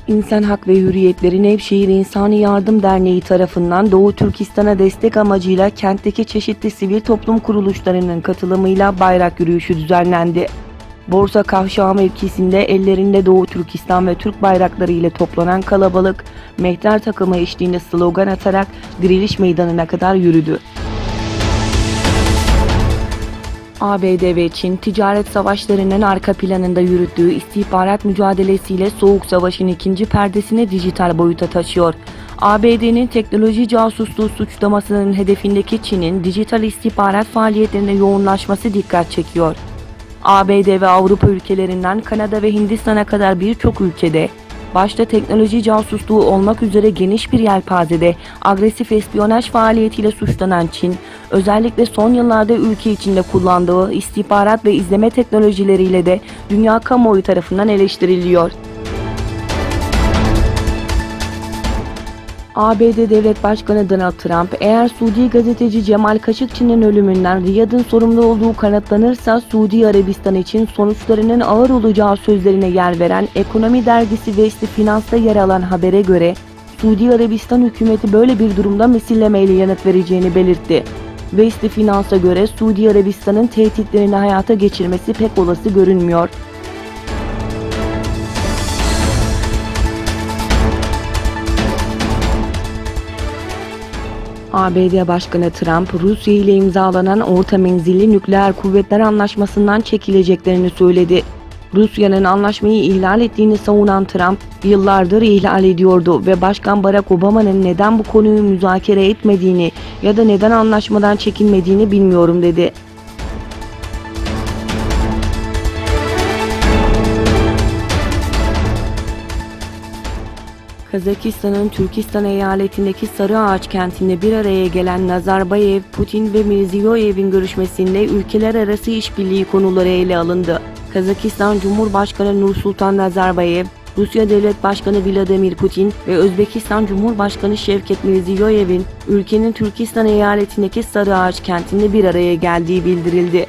İnsan Hak ve Hürriyetleri Nevşehir İnsani Yardım Derneği tarafından Doğu Türkistan'a destek amacıyla kentteki çeşitli sivil toplum kuruluşlarının katılımıyla bayrak yürüyüşü düzenlendi. Borsa Kavşağı mevkisinde ellerinde Doğu Türkistan ve Türk bayrakları ile toplanan kalabalık, mehter takımı eşliğinde slogan atarak Diriliş Meydanı'na kadar yürüdü. ABD ve Çin, ticaret savaşlarının arka planında yürüttüğü istihbarat mücadelesiyle Soğuk Savaş'ın ikinci perdesini dijital boyuta taşıyor. ABD'nin teknoloji casusluğu suçlamasının hedefindeki Çin'in dijital istihbarat faaliyetlerine yoğunlaşması dikkat çekiyor. ABD ve Avrupa ülkelerinden Kanada ve Hindistan'a kadar birçok ülkede, başta teknoloji casusluğu olmak üzere geniş bir yelpazede agresif espiyonaj faaliyetiyle suçlanan Çin, özellikle son yıllarda ülke içinde kullandığı istihbarat ve izleme teknolojileriyle de dünya kamuoyu tarafından eleştiriliyor. ABD Devlet Başkanı Donald Trump, eğer Suudi gazeteci Cemal Kaşıkçı'nın ölümünden Riyad'ın sorumlu olduğu kanıtlanırsa Suudi Arabistan için sonuçlarının ağır olacağı sözlerine yer veren Ekonomi dergisi Weekly Finance'da yer alan habere göre, Suudi Arabistan hükümeti böyle bir durumda misillemeyle yanıt vereceğini belirtti. Weekly Finance'a göre Suudi Arabistan'ın tehditlerini hayata geçirmesi pek olası görünmüyor. ABD Başkanı Trump, Rusya ile imzalanan orta menzilli nükleer kuvvetler anlaşmasından çekileceklerini söyledi. Rusya'nın anlaşmayı ihlal ettiğini savunan Trump, yıllardır ihlal ediyordu ve Başkan Barack Obama'nın neden bu konuyu müzakere etmediğini ya da neden anlaşmadan çekinmediğini bilmiyorum dedi. Kazakistan'ın Türkistan eyaletindeki Sarıağaç kentinde bir araya gelen Nazarbayev, Putin ve Mirziyoyev'in görüşmesinde ülkeler arası işbirliği konuları ele alındı. Kazakistan Cumhurbaşkanı Nursultan Nazarbayev, Rusya Devlet Başkanı Vladimir Putin ve Özbekistan Cumhurbaşkanı Şevket Mirziyoyev'in ülkenin Türkistan eyaletindeki Sarıağaç kentinde bir araya geldiği bildirildi.